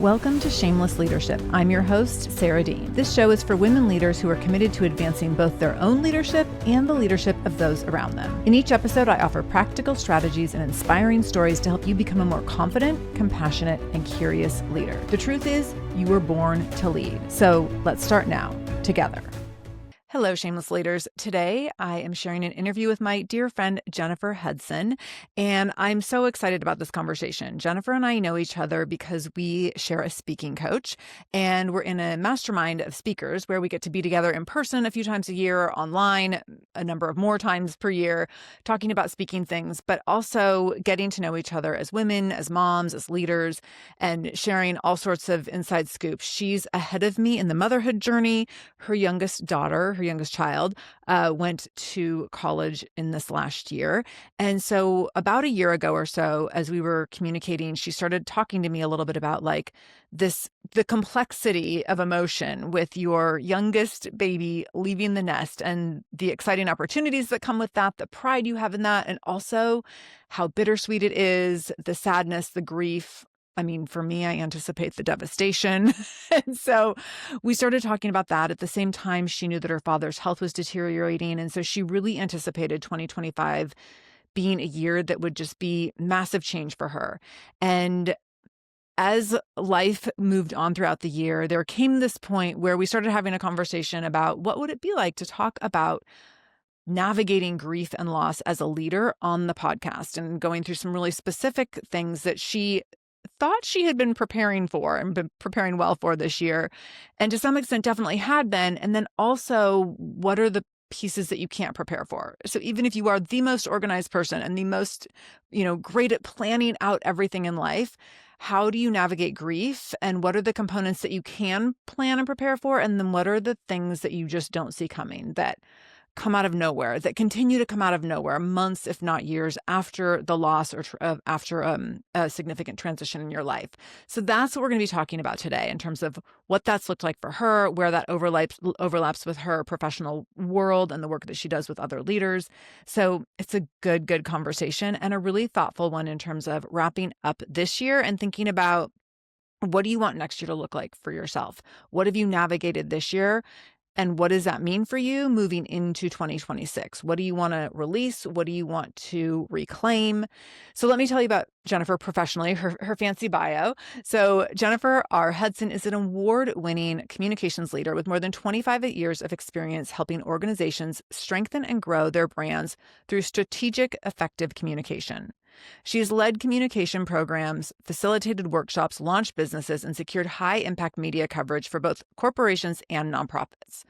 Welcome to Shameless Leadership. I'm your host, Sarah Dean. This show is for women leaders who are committed to advancing both their own leadership and the leadership of those around them. In each episode, I offer practical strategies and inspiring stories to help you become a more confident, compassionate, and curious leader. The truth is, you were born to lead. So let's start now, together. Hello, Shameless Leaders. Today, I am sharing an interview with my dear friend, Jennifer Hudson, and I'm so excited about this conversation. Jennifer and I know each other because we share a speaking coach, and we're in a mastermind of speakers where we get to be together in person a few times a year, online a number of more times per year, talking about speaking things, but also getting to know each other as women, as moms, as leaders, and sharing all sorts of inside scoops. She's ahead of me in the motherhood journey. Her youngest child, went to college in this last year. And so about a year ago or so, as we were communicating, she started talking to me a little bit about the complexity of emotion with your youngest baby leaving the nest and the exciting opportunities that come with that, the pride you have in that, and also how bittersweet it is, the sadness, the grief. I mean, for me, I anticipate the devastation. And so we started talking about that. At the same time, she knew that her father's health was deteriorating. And so she really anticipated 2025 being a year that would just be massive change for her. And as life moved on throughout the year, there came this point where we started having a conversation about what would it be like to talk about navigating grief and loss as a leader on the podcast, and going through some really specific things that she thought she had been preparing for and been preparing well for this year, and to some extent definitely had been. And then also, what are the pieces that you can't prepare for? So even if you are the most organized person and the most, great at planning out everything in life, how do you navigate grief? And what are the components that you can plan and prepare for? And then what are the things that you just don't see coming, that come out of nowhere, that continue to come out of nowhere months, if not years, after the loss or after a significant transition in your life? So that's what we're going to be talking about today in terms of what that's looked like for her, where that overlaps with her professional world and the work that she does with other leaders. So it's a good conversation, and a really thoughtful one in terms of wrapping up this year and thinking about, what do you want next year to look like for yourself? What have you navigated this year? And what does that mean for you moving into 2026? What do you want to release? What do you want to reclaim? So let me tell you about Jennifer professionally, her fancy bio. So Jennifer R. Hudson is an award-winning communications leader with more than 25 years of experience helping organizations strengthen and grow their brands through strategic, effective communication. She has led communication programs, facilitated workshops, launched businesses, and secured high-impact media coverage for both corporations and nonprofits.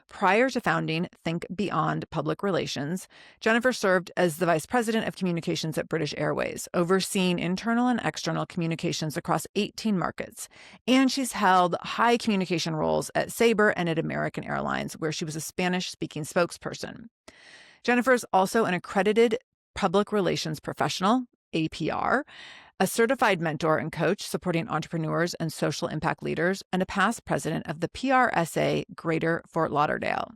Prior to founding ThinkBeyond Public Relations, Jennifer served as the Vice President of Communications at British Airways, overseeing internal and external communications across 18 markets. And she's held high communication roles at Sabre and at American Airlines, where she was a Spanish-speaking spokesperson. Jennifer is also an accredited public relations professional, APR, a certified mentor and coach supporting entrepreneurs and social impact leaders, and a past president of the PRSA Greater Fort Lauderdale.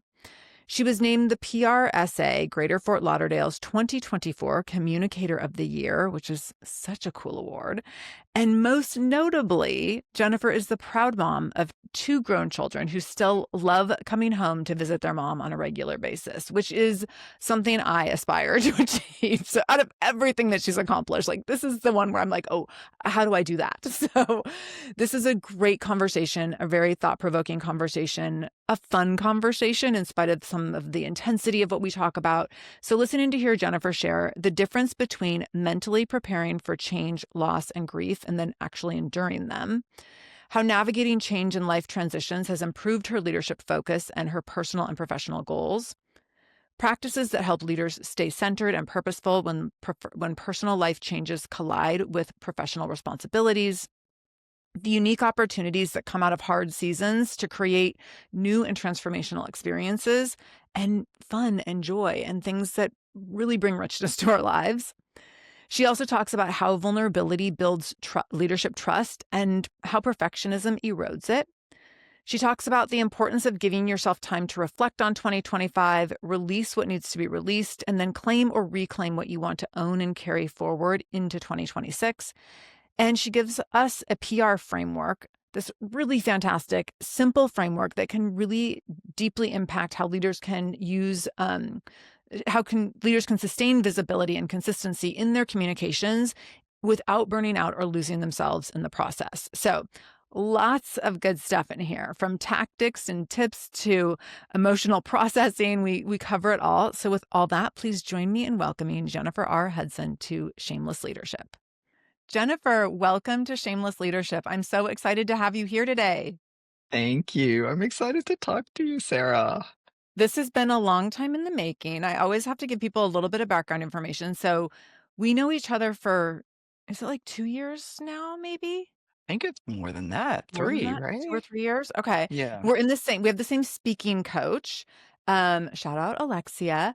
She was named the PRSA Greater Fort Lauderdale's 2024 Communicator of the Year, which is such a cool award. And most notably, Jennifer is the proud mom of 2 grown children who still love coming home to visit their mom on a regular basis, which is something I aspire to achieve. So out of everything that she's accomplished, this is the one where I'm like, oh, how do I do that? So this is a great conversation, a very thought-provoking conversation, a fun conversation in spite of some of the intensity of what we talk about. So listening to hear Jennifer share the difference between mentally preparing for change, loss, and grief, and then actually enduring them, how navigating change and life transitions has improved her leadership focus and her personal and professional goals, practices that help leaders stay centered and purposeful when personal life changes collide with professional responsibilities, the unique opportunities that come out of hard seasons to create new and transformational experiences and fun and joy and things that really bring richness to our lives. She also talks about how vulnerability builds leadership trust and how perfectionism erodes it. She talks about the importance of giving yourself time to reflect on 2025, release what needs to be released, and then claim or reclaim what you want to own and carry forward into 2026. And she gives us a PR framework, this really fantastic, simple framework that can really deeply impact how leaders can use how can leaders can sustain visibility and consistency in their communications without burning out or losing themselves in the process. So, lots of good stuff in here, from tactics and tips to emotional processing. We cover it all. So, with all that, please join me in welcoming Jennifer R. Hudson to Shameless Leadership. Jennifer, welcome to Shameless Leadership. I'm so excited to have you here today. Thank you. I'm excited to talk to you, Sarah. This has been a long time in the making. I always have to give people a little bit of background information. So we know each other for, is it like 2 years now, maybe? I think it's more than that. More than 3, that? 2 or right? 3 years? Okay. Yeah. We have the same speaking coach. Shout out Alexia.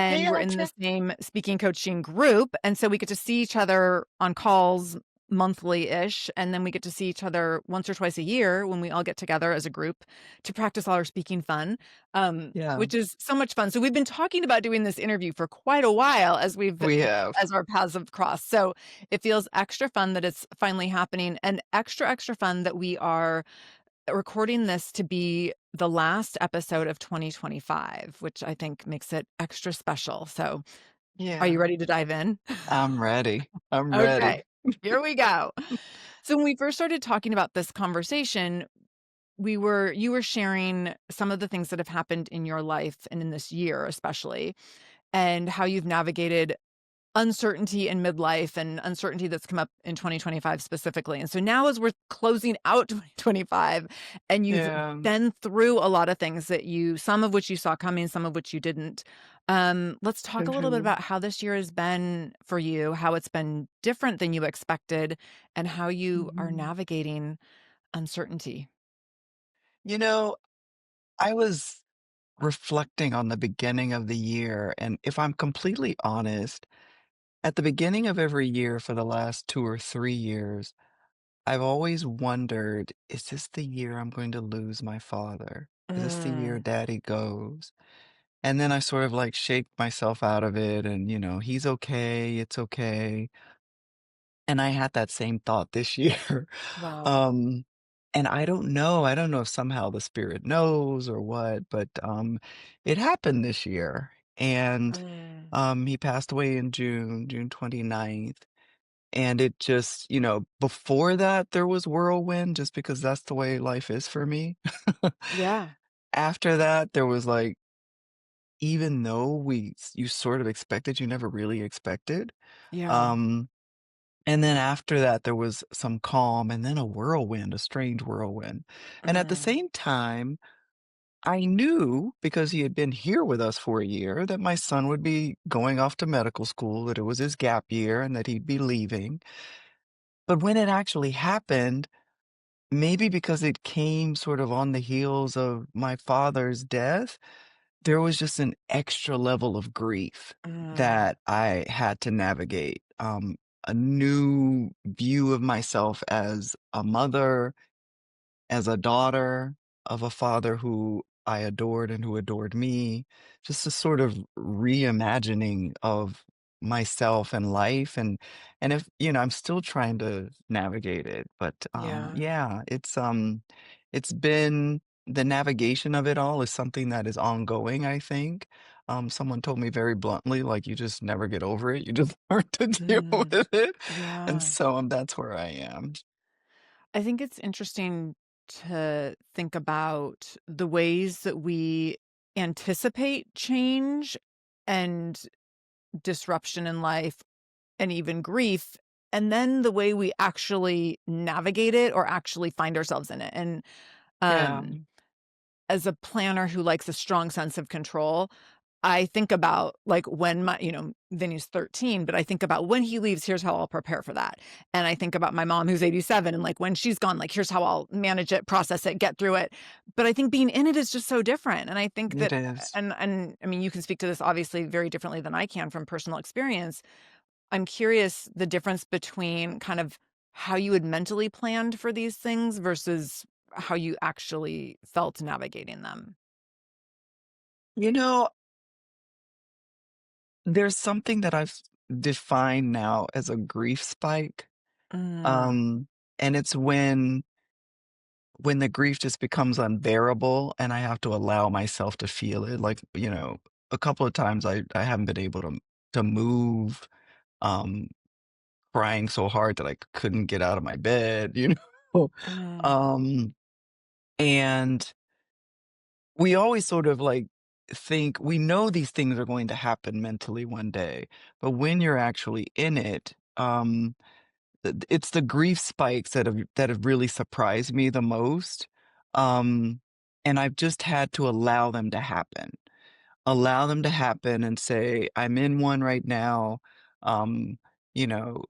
Hey, And we're in the Alexa. same speaking coaching group. And so we get to see each other on calls monthly-ish, and then we get to see each other once or twice a year when we all get together as a group to practice all our speaking fun, Yeah, which is so much fun. So we've been talking about doing this interview for quite a while we have. as our paths have crossed. So it feels extra fun that it's finally happening, and extra, extra fun that we are recording this to be the last episode of 2025, which I think makes it extra special. So are you Yeah. ready to dive in? I'm ready. I'm Okay, ready. here we go. So when we first started talking about this conversation, you were sharing some of the things that have happened in your life and in this year especially, and how you've navigated uncertainty in midlife and uncertainty that's come up in 2025 specifically. And so now as we're closing out 2025 and you've Yeah, been through a lot of things that some of which you saw coming, some of which you didn't. Let's talk so a little bit true. about how this year has been for you, how it's been different than you expected, and how you are Mhm. navigating uncertainty. You know, I was reflecting on the beginning of the year, and if I'm completely honest, at the beginning of every year for the last 2 or 3 years, I've always wondered, "Is this the year I'm going to lose my father? Is this the year Mm, daddy goes?" And then I sort of, like, shake myself out of it and, "He's okay, it's okay." And I had that same thought this year. wow. Um, and I don't know if somehow the spirit knows or what, but, it happened this year. And, Mm, he passed away in June 29th. And it just before that, there was whirlwind just because that's the way life is for me. yeah, After that, there was, like, even though you sort of expected, you never really expected. yeah. Um, and then after that, there was some calm and then a whirlwind, a strange whirlwind. And at the Mm, same time, I knew because he had been here with us for a year that my son would be going off to medical school, that it was his gap year and that he'd be leaving. But when it actually happened, maybe because it came sort of on the heels of my father's death, there was just an extra level of grief mm, that I had to navigate, a new view of myself as a mother, as a daughter of a father who I adored and who adored me, just a sort of reimagining of myself and life, and if I'm still trying to navigate it, but, yeah. yeah, it's been the navigation of it all is something that is ongoing, I think. Someone told me very bluntly, like, "You just never get over it, you just learn to deal Mm, with it," and yeah. so, that's where I am. I think it's interesting to think about the ways that we anticipate change and disruption in life and even grief, and then the way we actually navigate it or actually find ourselves in it. And Yeah. um as a planner who likes a strong sense of control, I think about, like, when Vinny's 13, but I think about when he leaves, here's how I'll prepare for that. And I think about my mom who's 87 and, like, when she's gone, like, here's how I'll manage it, process it, get through it. But I think being in it is just so different. And I think It that is. and I mean, you can speak to this obviously very differently than I can from personal experience. I'm curious the difference between kind of how you had mentally planned for these things versus how you actually felt navigating them. You know, there's something that I've defined now as a grief spike, Mm, Um, and it's when the grief just becomes unbearable and I have to allow myself to feel it. Like, a couple of times I haven't been able to move, um, crying so hard that I couldn't get out of my bed, mm, Um, and we always sort of like think we know these things are going to happen mentally one day, but when you're actually in it, it's the grief spikes that have really surprised me the most. Um, and I've just had to allow them to happen. Allow them to happen and say, "I'm in one right now." Um, you know,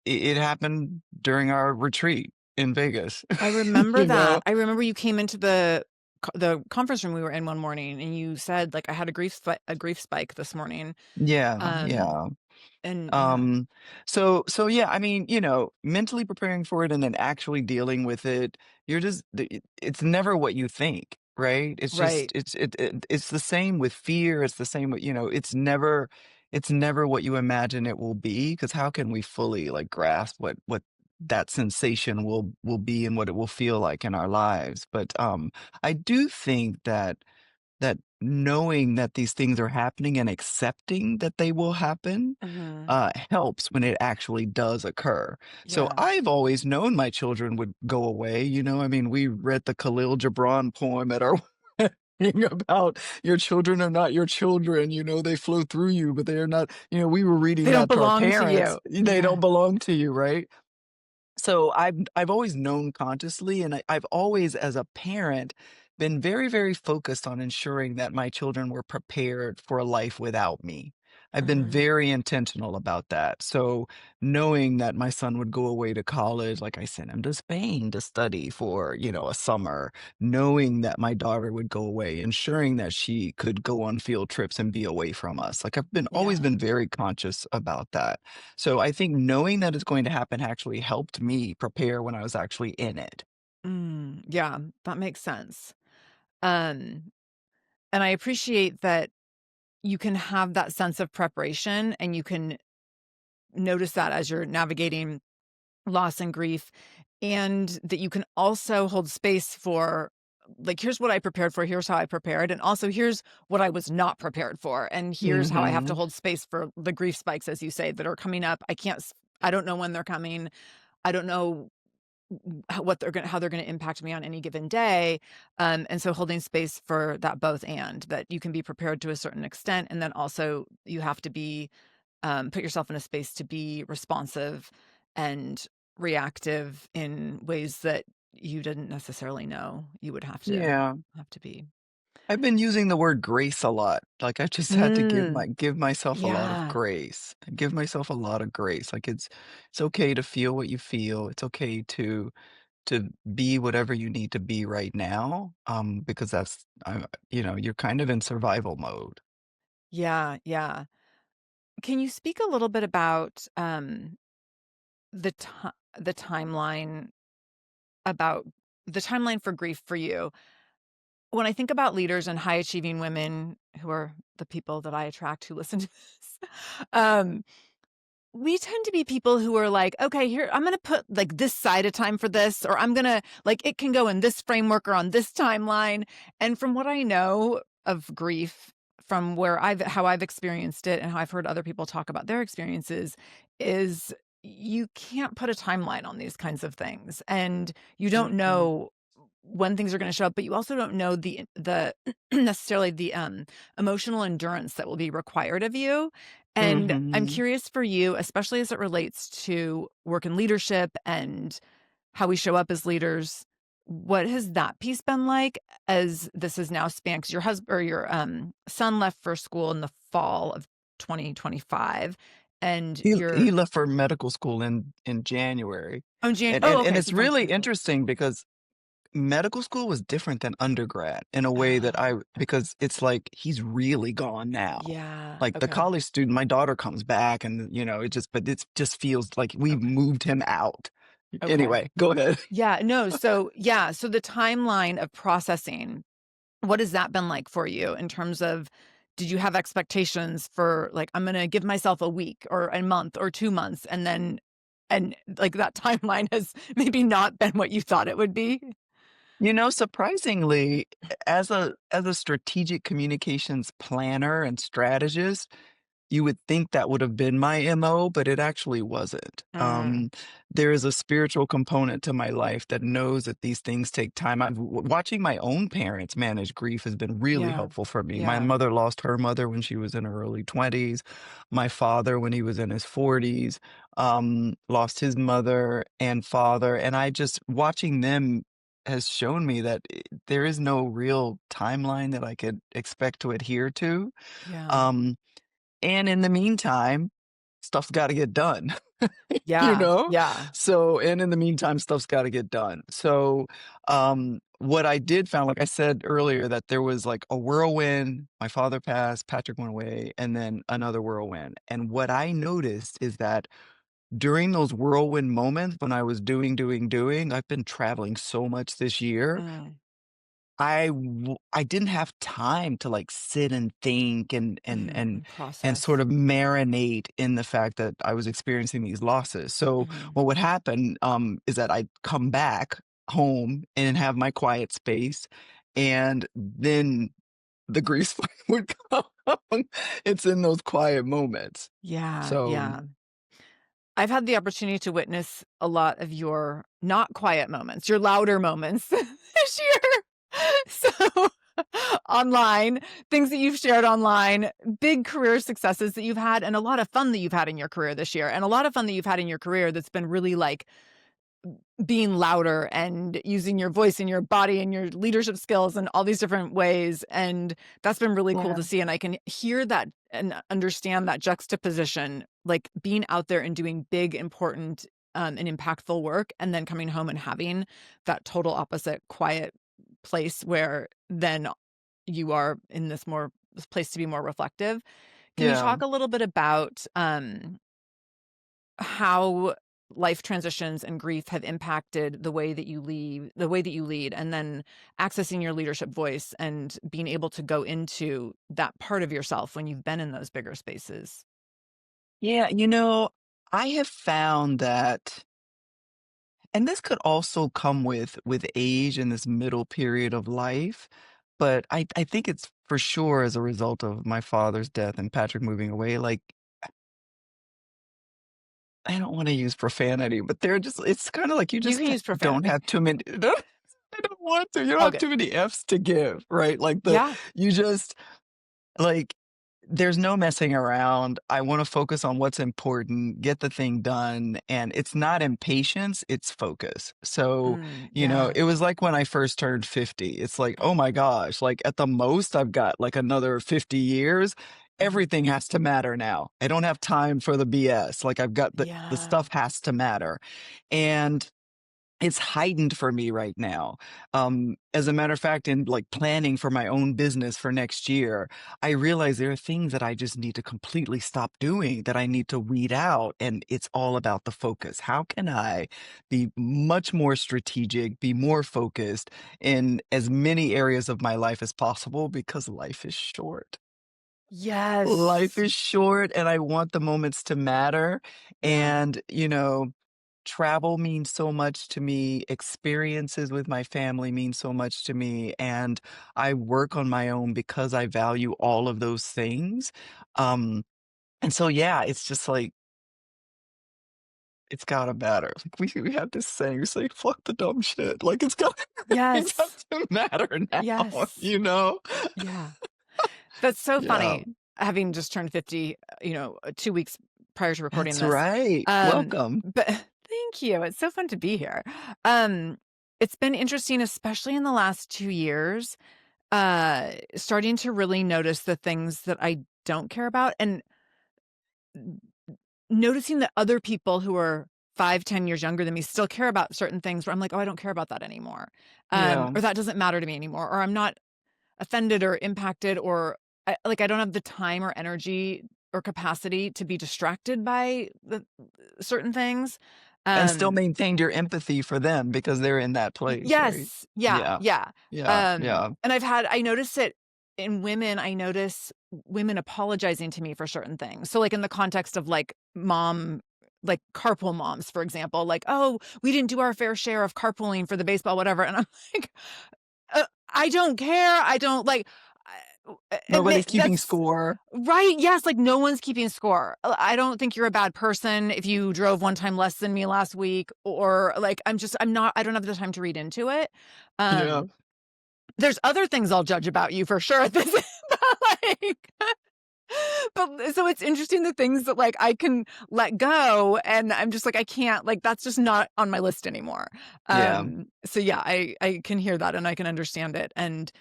it happened during our retreat in Vegas, I remember you that. know? I remember you came into the conference room we were in one morning, and you said, like, "I had a grief spike this morning." Yeah, Um, yeah. and yeah. Um, so yeah, I mean, mentally preparing for it and then actually dealing with it, it's never what you think, right? It's just Right. it's the same with fear, it's the same with, it's never what you imagine it will be, because how can we fully like grasp what that sensation will be and what it will feel like in our lives? But I do think that knowing that these things are happening and accepting that they will happen, Mhm. helps when it actually does occur. So Yeah. I've always known my children would go away. I mean, we read the Khalil Gibran poem at our wedding about your children are not your children. They flow through you, but they are not. We were reading They don't that to our belong to parents. you. They don't Yeah. belong to you, right? So I've always known consciously, and I've always, as a parent, been very, very focused on ensuring that my children were prepared for a life without me. I've been Mhm. very intentional about that. So knowing that my son would go away to college, like I sent him to Spain to study for, a summer, knowing that my daughter would go away, ensuring that she could go on field trips and be away from us. Like I've been always Yeah. been very conscious about that. So I think knowing that it's going to happen actually helped me prepare when I was actually in it. Yeah, that makes sense. Um, and I appreciate that you can have that sense of preparation, and you can notice that as you're navigating loss and grief, and that you can also hold space for, like, here's what I prepared for, here's how I prepared, and also here's what I was not prepared for, and here's how I have to Mhm. hold space for the grief spikes, as you say, that are coming up. I don't know when they're coming. I don't know how they're gonna impact me on any given day. And so holding space for that, both, and that you can be prepared to a certain extent, and then also you have to be, put yourself in a space to be responsive and reactive in ways that you didn't necessarily know you would Yeah. have to be. I've been using the word grace a lot. Like I just had to Mm, give myself a lot of yeah, grace. Give myself a lot of grace. Like it's okay to feel what you feel. It's okay to be whatever you need to be right now. Because you're kind of in survival mode. yeah, yeah. Can you speak a little bit about, the ti the timeline about the timeline for grief for you? When I think about leaders and high achieving women, who are the people that I attract who listen to this, um, we tend to be people who are like, "Okay, here, I'm gonna put, like, this side of time for this, or I'm gonna, like, it can go in this framework or on this timeline." And from what I know of grief, from how I've experienced it and how I've heard other people talk about their experiences, is you can't put a timeline on these kinds of things, and you don't Mm-mm. know when things are gonna show up, but you also don't know the necessarily the, emotional endurance that will be required of you. And I'm Mhm. curious for you, especially as it relates to work and leadership and how we show up as leaders. What has that piece been like, as this is now spanned? 'Cause your husband or your son left for school in the fall of 2025, and He you're left for medical school in January, oh, and okay, so it's it's on really schedule. interesting because medical school was different than undergrad in a way that Oh, because it's like he's really gone now. yeah. Like the Okay. college student, my daughter comes back and, it just feels like we've Okay. moved him out. Okay. Anyway, go ahead. Yeah, no, so yeah, so the timeline of processing, what has that been like for you in terms of, did you have expectations for, like, I'm gonna give myself a week or a month or 2 months, and then and like that timeline has maybe not been what you thought it would be? Surprisingly, as a strategic communications planner and strategist, you would think that would have been my MO, but it actually wasn't. Mm, There is a spiritual component to my life that knows that these things take time. Watching my own parents manage grief has been really yeah. helpful for me. My Yeah. mother lost her mother when she was in her early 20s. My father, when he was in his 40s, lost his mother and father. And I just, watching them has shown me that there is no real timeline that I could expect to adhere to. Yeah. Um, and in the meantime, stuff's gotta get done, you Yeah. know? Yeah. And in the meantime, stuff's gotta get done. So, what I did found, like I said earlier, that there was like a whirlwind, my father passed, Patrick went away, and then another whirlwind. And what I noticed is that during those whirlwind moments when I was doing, I've been traveling so much this year, Mm, I didn't have time to, like, sit and think and and sort process. of marinate in the fact that I was experiencing these losses. So, Mhm. what would happen, is that I'd come back home and have my quiet space, and then the grease fire would come. It's in those quiet moments. Yeah. So, Yeah. I've had the opportunity to witness a lot of your not quiet moments, your louder moments this year. So online, things that you've shared online, big career successes that you've had, and a lot of fun that you've had in your career this year, and a lot of fun that you've had in your career that's been really like being louder and using your voice and your body and your leadership skills and all these different ways. And that's been really cool yeah. to see. And I can hear that and understand that juxtaposition, like being out there and doing big, important, and impactful work, and then coming home and having that total opposite quiet place where then you are in this place to be more reflective. Can you Yeah. talk a little bit about how life transitions and grief have impacted the way that you lead, and then accessing your leadership voice and being able to go into that part of yourself when you've been in those bigger spaces? Yeah, I have found that, and this could also come with age in this middle period of life, but I think it's for sure as a result of my father's death and Patrick moving away. Like, I don't want to use profanity, but they're just it's kind of like you You just can use don't profanity. have too many I don't want to. You don't All have good. too many F's to give, right? Like Yeah. you just like, there's no messing around. I wanna focus on what's important, get the thing done, and it's not impatience, it's focus. So, Yeah. it was like when I first turned 50. It's like, "Oh my gosh," like, at the most, I've got, like, another 50 years. Mhm. Everything has to matter now. I don't have time for the BS. Like, I've got the Yeah. stuff has to matter. And it's heightened for me right now. As a matter of fact, in like planning for my own business for next year, I realize there are things that I just need to completely stop doing, that I need to weed out. And it's all about the focus. How can I be much more strategic, be more focused in as many areas of my life as possible? Because life is short. Life Yes. is short, and I want the moments to matter. Yeah. And, travel means so much to me, experiences with my family mean so much to me, and I work on my own because I value all of those things. Um, and so, yeah, it's just like, it's gotta matter. Like, we have this saying, we say, "Fuck the dumb shit." Like, it's got Yes. to matter now, Yes. you know? Yeah. That's so Yeah. funny, having just turned 50, 2 weeks prior to recording That's this. right. Welcome. But thank you, it's so fun to be here. Um, it's been interesting, especially in the last 2 years, starting to really notice the things that I don't care about, and noticing that other people who are 5, 10 years younger than me still care about certain things where I'm like, "Oh, I don't care about that anymore." Yeah. Or that doesn't matter to me anymore, or I'm not offended or impacted, or I don't have the time or energy or capacity to be distracted by the certain things. And still Um, maintained your empathy for them because they're in that place, right? yes, yeah, Yeah. yeah. Yeah, yeah. And I notice it in women. I notice women apologizing to me for certain things. So like in the context of like mom like carpool moms, for example, like, oh, we didn't do our fair share of carpooling for the baseball, whatever. And I'm like, I don't care. I don't like, Nobody's keeping that's score. right. Yes. Like no one's keeping score. I don't think you're a bad person if you drove one time less than me last week, or like, I don't have the time to read into it. Yeah. Um, there's other things I'll judge about you for sure at this, like, but so it's interesting the things that like I can let go, and I'm just like, I can't, like, that's just not on my list anymore. Yeah. So yeah, I can hear that and I can understand it. And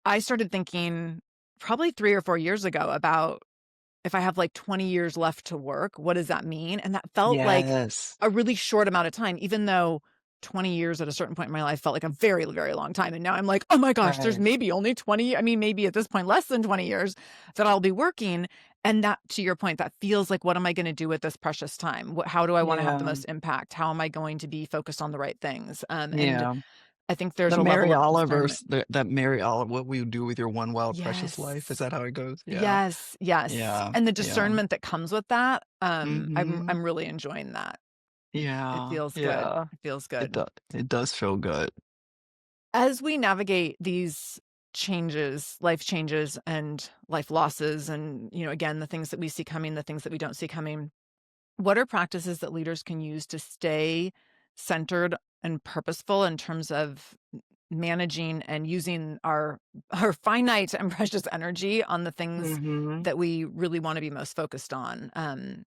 I started thinking probably 3 or 4 years ago about if I have like 20 years left to work, what does that mean? And that felt like Yes. a really short amount of time, even though 20 years at a certain point in my life felt like a very, very long time. And now I'm like, oh my gosh, there's Right. maybe only 20. I mean, maybe at this point, less than 20 years that I'll be working. And that, to your point, that feels like, what am I going to do with this precious time? How do I want to have the Yeah. most impact? How am I going to be focused on the right things? And Yeah. I think there's a level of discernment. That Mary Oliver, what will you do with your one wild precious life? Is Yes. that how it goes? Yeah. Yes, yes, Yeah. and the Yeah. discernment that comes with that, Mhm. I'm really enjoying that. It Yeah. feels good. Yeah. It feels It good. does. It does feel good. As we navigate these changes, life changes and life losses, and, again, the things that we see coming, the things that we don't see coming, what are practices that leaders can use to stay centered and purposeful in terms of managing and using our finite and precious energy on the things Mhm. that we really want to be most focused on,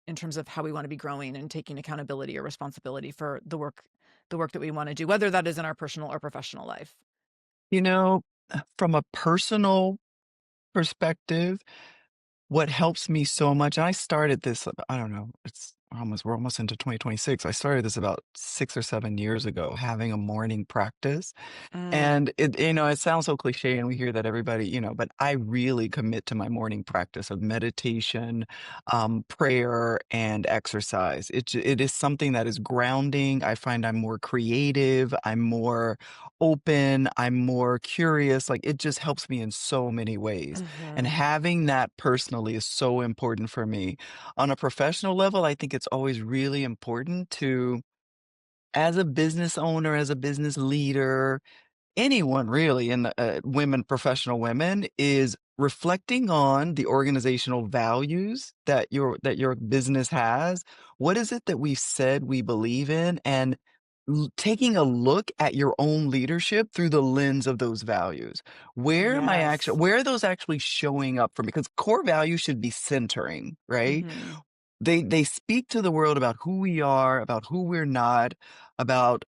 in terms of how we want to be growing and taking accountability or responsibility for the work that we want to do, whether that is in our personal or professional life. You know, from a personal perspective, what helps me so much, and I started this, I don't know, we're almost into 2026. I started this about 6 or 7 years ago, having a morning practice. Mm, And it sounds so cliche and we hear that everybody, but I really commit to my morning practice of meditation, prayer, and exercise. It is something that is grounding. I find I'm more creative. I'm more open. I'm more curious. Like it just helps me in so many ways. And mhm, having that personally is so important for me. On a professional level, I think it's always really important to, as a business owner, as a business leader, anyone really in the women, professional women, is reflecting on the organizational values that your business has. What is it that we've said we believe in? And taking a look at your own leadership through the lens of those values. yes, Where are those actually showing up for me? Because core values should be centering, right? mhm, They speak to the world about who we are, about who we're not, about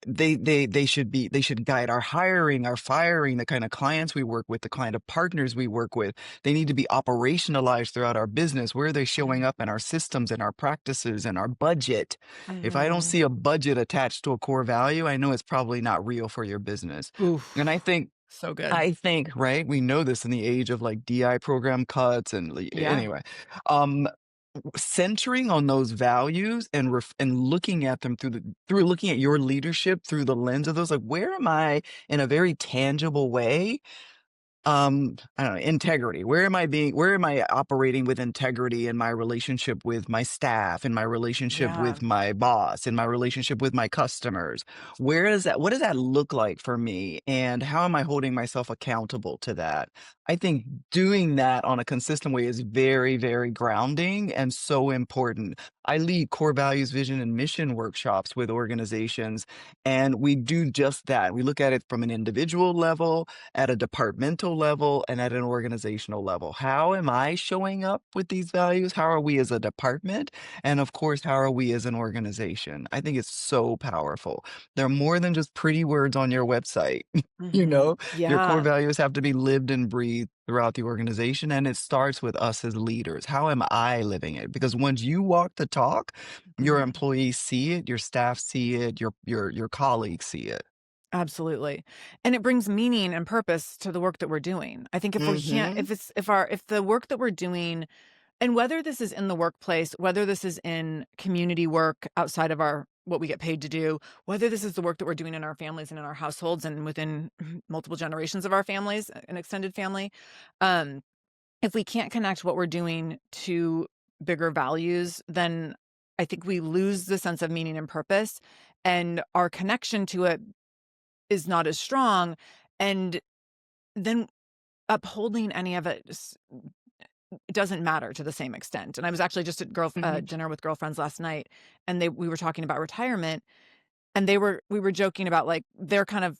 they should guide our hiring, our firing, the kind of clients we work with, the kind of partners we work with. They need to be operationalized throughout our business. Where are they showing mm, up in our systems and our practices and our budget? If I don't mhm. see a budget attached to a core value, I know it's probably not real for your business. And Oof, so good. right, we know this in the age of like DI program cuts and Yeah, anyway. Um, Centering on those values and looking at them through looking at your leadership through the lens of those, like, where am I in a very tangible way I don't know, integrity. Where am I operating with integrity in my relationship with my staff, in my relationship yeah, with my boss, in my relationship with my customers? What does that look like for me? And how am I holding myself accountable to that? I think doing that on a consistent way is very, very grounding and so important. I lead core values, vision, and mission workshops with organizations, and we do just that. We look at it from an individual level, at a departmental level, and at an organizational level. How am I showing up with these values? How are we as a department? And of course, how are we as an organization? I think it's so powerful. They're more than just pretty words on your website. You mhm, know, your core yeah, values have to be lived and breathed throughout the organization. And it starts with us as leaders. How am I living it? Because once you walk the talk, your mhm. employees see it, your staff see it, your colleagues see it. Absolutely. And it brings meaning and purpose to the work that we're doing. I think if we can't, Hmm. if the work that we're doing, and whether this is in the workplace, whether this is in community work outside of what we get paid to do, whether this is the work that we're doing in our families and in our households and within multiple generations of our families, an extended family, um, if we can't connect what we're doing to bigger values, then I think we lose the sense of meaning and purpose, and our connection to it is not as strong, and then upholding any of it it doesn't matter to the same extent. And I was actually just at Mhm. dinner with girlfriends last night, and we were talking about retirement, and we were joking about, like, their kind of,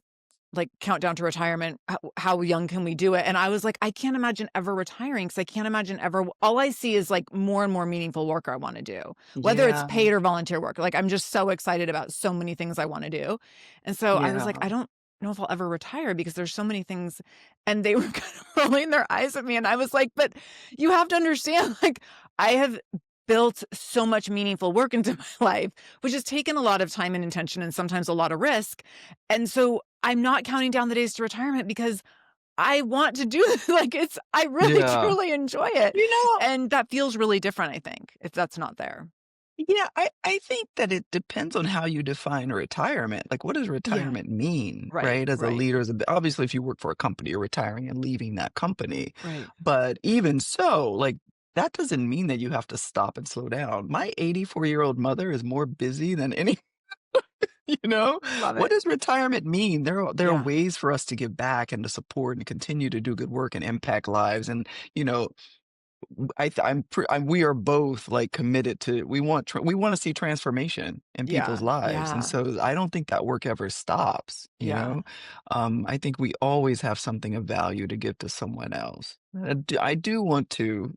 like, countdown to retirement, how young can we do it? And I was like, "I can't imagine ever retiring, because I can't imagine ever" all I see is, like, more and more meaningful work I wanna do, whether it's Yeah, paid or volunteer work. Like, I'm just so excited about so many things I wanna do. And so I was like, yeah, "I don't know if I'll ever retire because there's so many things," and they were kind of rolling their eyes at me, and I was like, "But you have to understand, like, I have built so much meaningful work into my life, which has taken a lot of time and intention and sometimes a lot of risk, and so I'm not counting down the days to retirement because I want to do it." Like, I really yeah. truly enjoy it, You know, and that feels really different, I think, if that's not there. yeah, I think that it depends on how you define retirement. Like, what does Yeah. retirement mean, Right, right? As a right, leader, obviously, if you work for a company, you're retiring and leaving that company. right. But even so, like, that doesn't mean that you have to stop and slow down. My 84-year-old mother is more busy than any, you know? Love What it. does retirement mean? There are Yeah, ways for us to give back and to support and continue to do good work and impact lives. And, you know, we are both, like, committed to we wanna see transformation in people's yeah, lives, and yeah, so I don't think that work ever stops, you yeah. know? I think we always have something of value to give to someone else. I do want to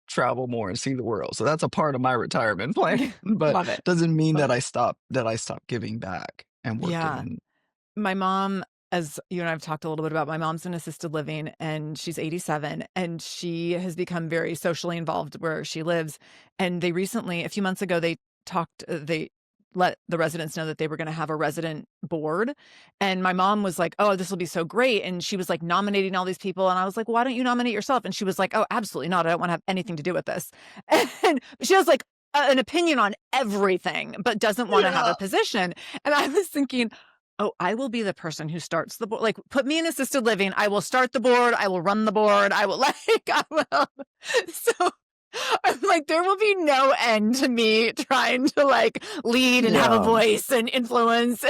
travel more and see the world, so that's a part of my retirement plan, but Love it, doesn't mean love it. that I stop giving back and working Yeah. and My mom, as you and I have talked a little bit about, my mom's in assisted living, and she's 87, and she has become very socially involved where she lives. And they recently, a few months ago, they let the residents know that they were gonna have a resident board, and my mom was like, "Oh, this will be so great," and she was, like, nominating all these people, and I was like, "Why don't you nominate yourself?" And she was like, "Oh, absolutely not, I don't wanna have anything to do with this." And she has, like, an opinion on everything, but doesn't wanna have a Yeah. position. And I was thinking, "Oh, I will be the person who starts the board. Like, put me in assisted living, I will start the board, I will run the board, I will like, I will." So, I'm like, there will be no end to me trying to, like, lead and have a Yeah. voice and influence.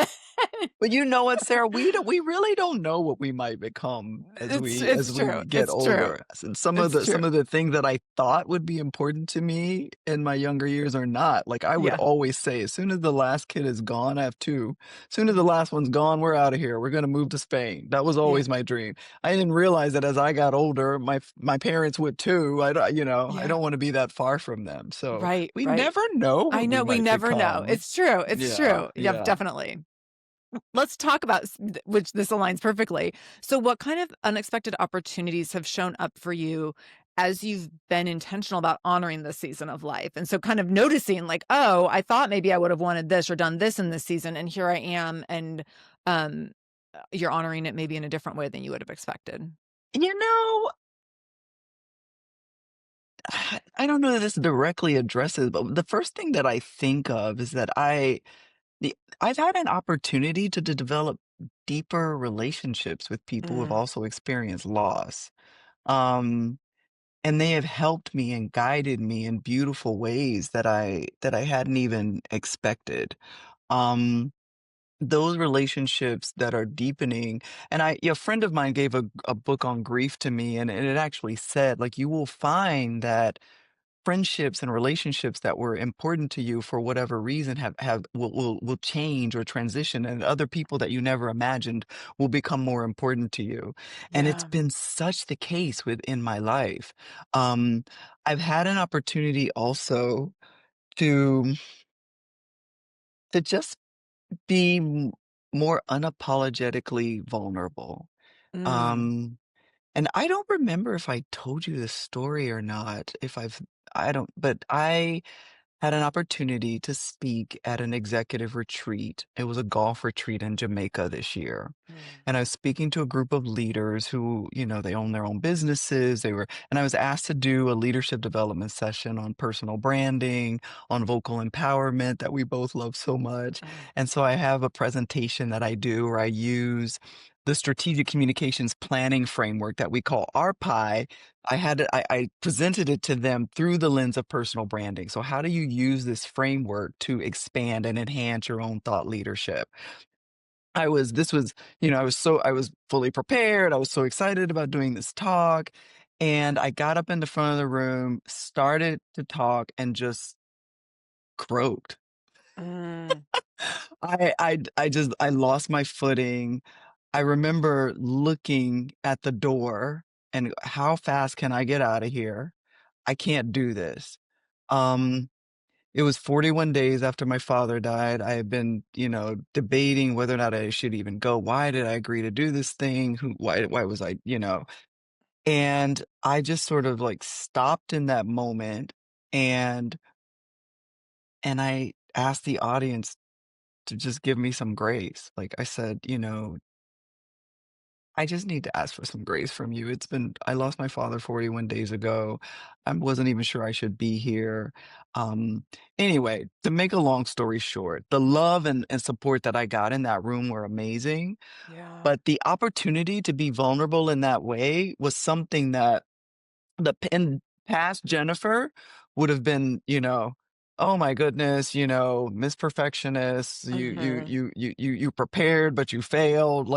But you know what, Sarah? We really don't know what we might become It's as true, we get it's true, older. And it's some true. of the things that I thought would be important to me in my younger years are not. Like, I would Yeah, always say, as soon as the last kid is gone, I have 2. As soon as the last one's gone, we're out of here. We're gonna move to Spain. That was yeah, always my dream. I didn't realize that as I got older, my parents would too. I yeah. don't wanna be that far from them. So, Right, we right. never know I what we know, we might never know. become. It's true, it's Yeah, true. Yep, yeah. definitely. Let's talk about which this aligns perfectly. So what kind of unexpected opportunities have shown up for you as you've been intentional about honoring this season of life? And so kind of noticing like, "Oh, I thought maybe I would have wanted this or done this in this season, and here I am," and, um, you're honoring it maybe in a different way than you would have expected. You know, I don't know that this directly addresses, but the first thing that I think of is that I've had an opportunity to develop deeper relationships with people who have Mm, also experienced loss. Um, and they have helped me and guided me in beautiful ways that I hadn't even expected. Um, those relationships that are deepening, and a friend of mine gave a book on grief to me, and it actually said, like, you will find that friendships and relationships that were important to you for whatever reason have will change or transition, and other people that you never imagined will become more important to you. And it's yeah. been such the case within my life. Um, I've had an opportunity also to just be more unapologetically vulnerable. Mm, Um, and I don't remember if I told you this story or not, if I don't, but I had an opportunity to speak at an executive retreat. It was a golf retreat in Jamaica this year. mm, And I was speaking to a group of leaders who, they own their own businesses. And I was asked to do a leadership development session on personal branding, on vocal empowerment that we both love so much. oh, And so I have a presentation that I do where I use the strategic communications planning framework that we call RPI. I presented it to them through the lens of personal branding. So how do you use this framework to expand and enhance your own thought leadership? I was this was, I was fully prepared. I was so excited about doing this talk. And I got up in the front of the room, started to talk, and just croaked. Mm. I lost my footing. I remember looking at the door and how fast can I get out of here? I can't do this. Um, it was 41 days after my father died. I had been, debating whether or not I should even go. Why did I agree to do this thing? Why was I? And I just sort of like stopped in that moment and I asked the audience to just give me some grace. Like I said, I just need to ask for some grace from you. I lost my father 41 days ago. I wasn't even sure I should be here. Um, anyway, to make a long story short, the love and support that I got in that room were amazing. Yeah. But the opportunity to be vulnerable in that way was something that in past Jennifer would have been, "Oh my goodness, Miss Perfectionist, Mhm. you prepared, but you failed,"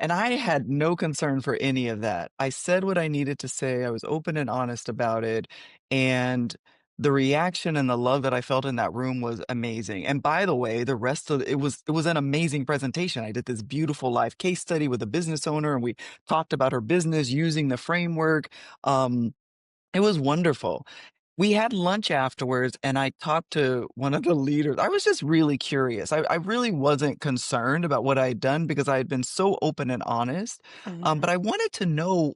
and I had no concern for any of that. I said what I needed to say, I was open and honest about it, and the reaction and the love that I felt in that room was amazing, and by the way, the rest of it was an amazing presentation. I did this beautiful live case study with a business owner, and we talked about her business using the framework. um, it was wonderful. We had lunch afterwards, and I talked to one of the leaders. I was just really curious. I really wasn't concerned about what I had done because I had been so open and honest, but Mhm. I wanted to know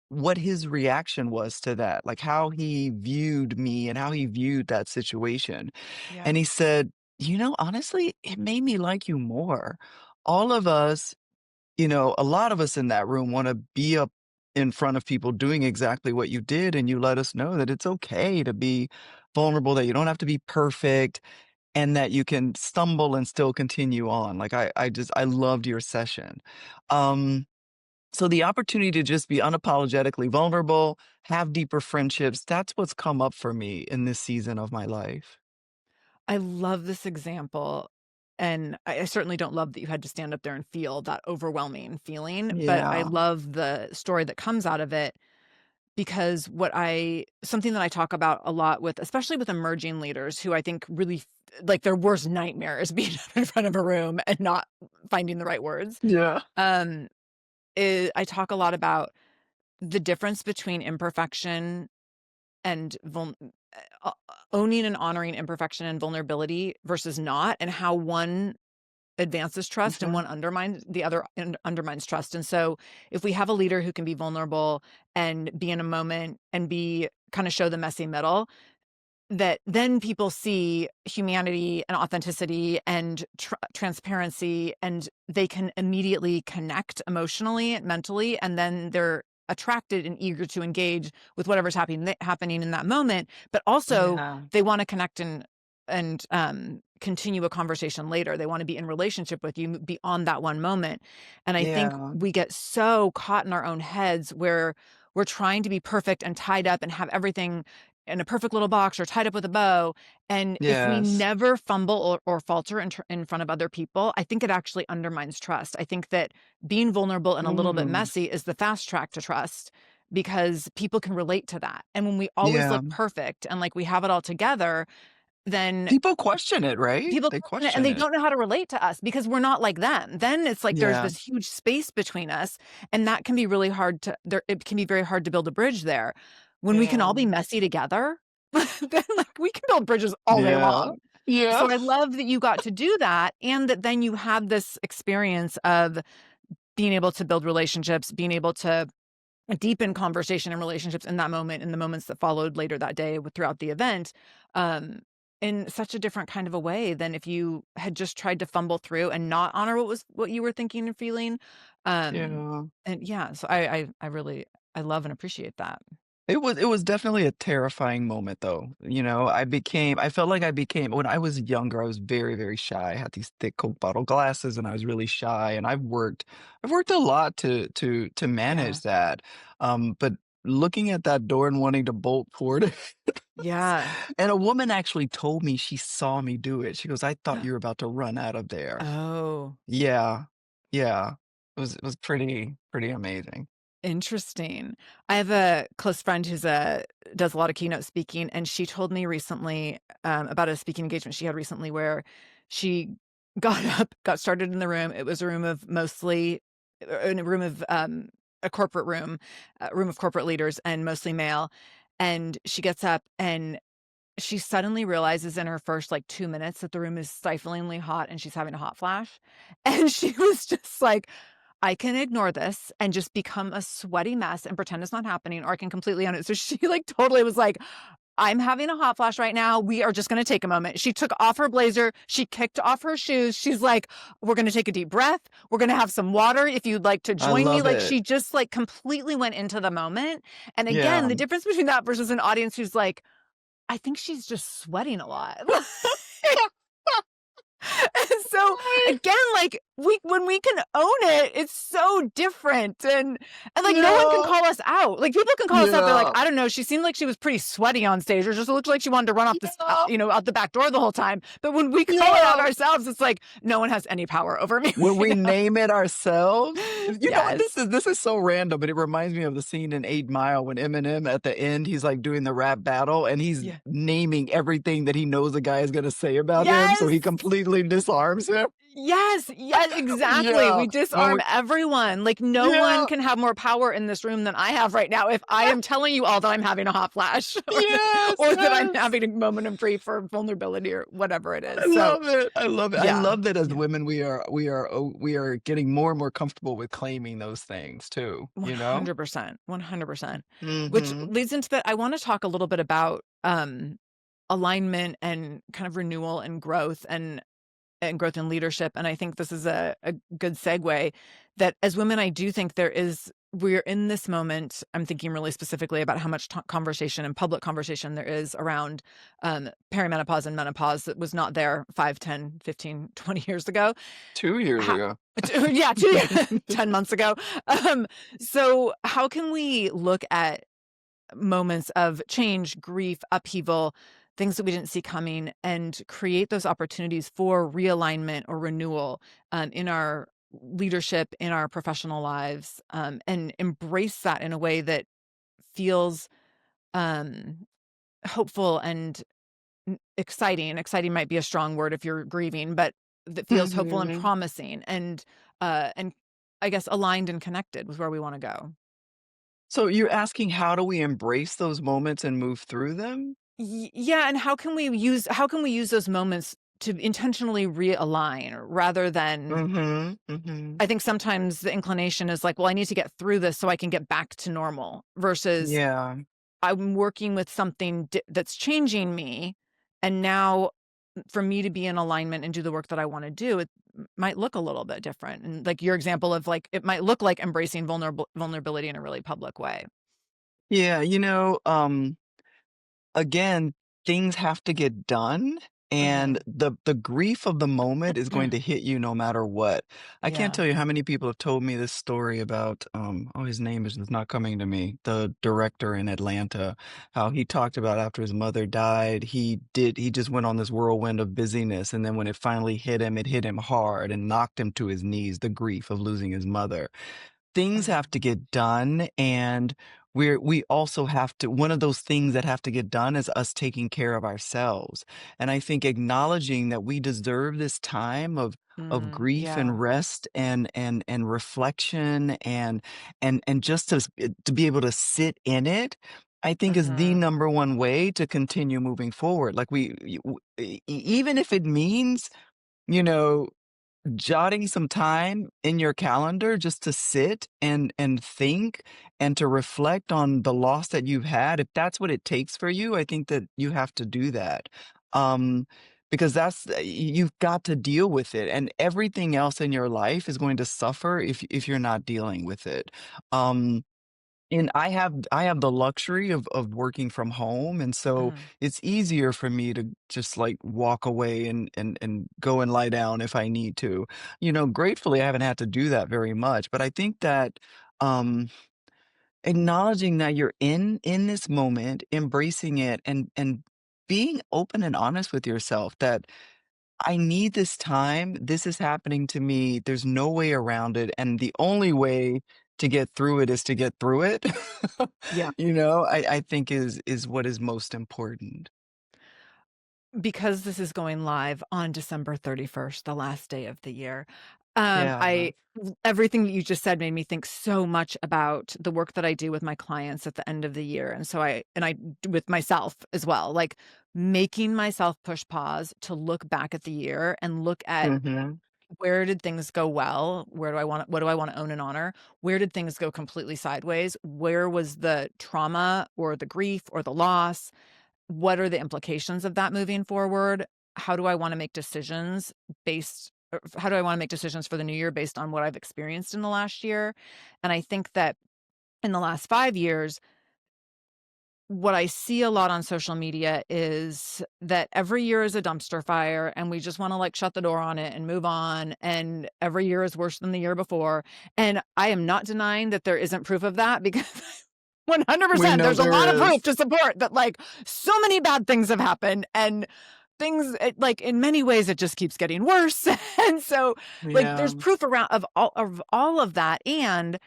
what his reaction was to that, like, how he viewed me and how he viewed that situation, Yeah. and he said, Honestly, it made me like you more. All of us, a lot of us in that room wanna be up in front of people doing exactly what you did, and you let us know that it's okay to be vulnerable, that you don't have to be perfect, and that you can stumble and still continue on. Like, I loved your session. Um, so the opportunity to just be unapologetically vulnerable, have deeper friendships, that's what's come up for me in this season of my life. I love this example, and I certainly don't love that you had to stand up there and feel that overwhelming feeling, but I Yeah. love the story that comes out of it because something that I talk about a lot with especially with emerging leaders who I think really like their worst nightmare is being up in front of a room and not finding the right words. Yeah. Um, I talk a lot about the difference between imperfection and owning and honoring imperfection and vulnerability versus not, and how one advances trust and Mhm. one undermines the other and undermines trust. And so if we have a leader who can be vulnerable and be in a moment and be kind of show the messy middle, that then people see humanity and authenticity and transparency, and they can immediately connect emotionally and mentally, and then they're attracted and eager to engage with whatever's happening in that moment, but also Yeah. they want to connect and continue a conversation later. They want to be in relationship with you beyond that one moment. And I think Yeah. we get so caught in our own heads where we're trying to be perfect and tied up and have everything in a perfect little box or tied up with a bow. And if we Yes. never fumble or falter in front of other people, I think it actually undermines trust. I think that being vulnerable and a little bit Mm. messy is the fast track to trust because people can relate to that. And when we always Yeah. look perfect and like we have it all together, then People question it, right? people They question it and question they it. don't know how to relate to us because we're not like them. Then it's like there's Yeah. this huge space between us, and that can be really hard to there it can be very hard to build a bridge there. When we can Yeah. all be messy together, then, like, we can build bridges all day Yeah. long. Yeah. So I love that you got to do that and that then you had this experience of being able to build relationships, being able to deepen conversation and relationships in that moment, in the moments that followed later that day throughout the event, um, in such a different kind of a way than if you had just tried to fumble through and not honor what you were thinking and feeling. Yeah. And yeah, so I really I love and appreciate that. It was definitely a terrifying moment though. I felt like I became when I was younger, I was very, very shy. I had these thick Coke bottle glasses and I was really shy and I've worked a lot to Yeah. manage that. But looking at that door and wanting to bolt toward it, Yeah. and a woman actually told me she saw me do it. She goes, "I thought you were about to run out of there." Oh. Yeah. Yeah. It was pretty amazing. Interesting. I have a close friend who's does a lot of keynote speaking, and she told me recently, about a speaking engagement she had recently where she got up, got started in the room. It was a room of mostly in a room of, a corporate room, a room of corporate leaders and mostly male, and she gets up and she suddenly realizes in her first, like, 2 minutes that the room is stiflingly hot and she's having a hot flash, and she was just like, I can ignore this and just become a sweaty mess and pretend it's not happening, or I can completely own it. So she, like, totally was like, "I'm having a hot flash right now. We are just gonna take a moment." She took off her blazer, she kicked off her shoes. She's like, "We're gonna take a deep breath. We're gonna have some water if you'd like to I join me." love Like, it. she just, like, completely went into the moment. And again, Yeah. the difference between that versus an audience who's like, "I think she's just sweating a lot." And so again, like when we can own it, it's so different. And like no one can Yeah. call us out. Like people can call us out. They're like, Yeah. I don't know. She seemed like she was pretty sweaty on stage, or just looked like she wanted to run off this, Yeah. out the back door the whole time. But when we call it out Yeah. ourselves, it's like no one has any power over me When right we now. name it ourselves, this Yes. is this is so random, but it reminds me of the scene in 8 Mile when Eminem at the end, he's like doing the rap battle and he's Yeah. naming everything that he knows the guy is gonna say about him, so Yes. he completely disarms him. Yes, yes, exactly. Yeah. We When disarm we everyone. Like, no one Yeah. can have more power in this room than I have right now if I am telling you all that I'm having a hot flash Yes, or that I'm yes. having a moment of grief or vulnerability or whatever it I is. So, love it. I love it. I yeah. love that as Yeah. women we are getting more and more comfortable with claiming those things too, you know? 100%. 100%. Which Mhm. leads into that I want to talk a little bit about alignment and kind of renewal and growth in leadership. And I think this is a good segue that as women, I do think we're in this moment. I'm thinking really specifically about how much conversation and public conversation there is around perimenopause and menopause that was not there 5, 10, 15, 20 years ago. 2 years How, ago. yeah, 10 months ago. So how can we look at moments of change, grief, upheaval, things that we didn't see coming, and create those opportunities for realignment or renewal in our leadership, in our professional lives, and embrace that in a way that feels um, hopeful and exciting. Exciting might be a strong word if you're grieving, but that feels hopeful and Mhm. promising, and I guess aligned and connected with where we want to go. So you're asking how do we embrace those moments and move through them? Yeah, and how can we use those moments to intentionally realign rather than Mhm, mhm. I think sometimes the inclination is like, well, I need to get through this so I can get back to normal versus Yeah. I'm working with something that's changing me. And now for me to be in alignment and do the work that I want to do, it might look a little bit different. And like your example of like, it might look like embracing vulnerability in a really public way. Yeah, again, things have to get done, and Hmm. the grief of the moment is going to hit you no matter what. I can't Yeah. tell you how many people have told me this story about, oh, his name is not coming to me, the director in Atlanta, how he talked about after his mother died, he just went on this whirlwind of busyness, and then when it finally hit him, it hit him hard and knocked him to his knees, the grief of losing his mother. Things have Hmm. to get done, and we also have to one of those things that have to get done is us taking care of ourselves, and I think acknowledging that we deserve this time of grief Yeah. and rest and reflection and just to be able to sit in it, I think is the Hmm. number one way to continue moving forward. Like even if it means, you know, jotting some time in your calendar just to sit and think and to reflect on the loss that you've had, if that's what it takes for you, I think that you have to do that. Um, because you've got to deal with it, and everything else in your life is going to suffer if you're not dealing with it. Um, And I have the luxury of working from home, and so Mhm. it's easier for me to just, like, walk away and go and lie down if I need to. Gratefully, I haven't had to do that very much, but I think that, um, acknowledging that you're in this moment, embracing it, and being open and honest with yourself that I need this time. This is happening to me. There's no way around it. And the only way to get through it is to get through it. Yeah. I think is what is most important. Because this is going live on December 31st, the last day of the year, Yeah. I everything that you just said made me think so much about the work that I do with my clients at the end of the year, and so I do with myself as well, like, making myself push pause to look back at the year and look at Mhm. where did things go well, where do I want what do I wanna own and honor, where did things go completely sideways, where was the trauma or the grief or the loss, what are the implications of that moving forward? How do I wanna make decisions how do I wanna make decisions for the new year based on what I've experienced in the last year? And I think that in the last 5 years, what I see a lot on social media is that every year is a dumpster fire, and we just wanna, like, shut the door on it and move on, and every year is worse than the year before, and I am not denying that there isn't proof of that because We 100%, know there's a there lot of proof is. to support that, like, so many bad things have happened, and like, in many ways, it just keeps getting worse, and so, like, Yeah. there's proof around of all of that, and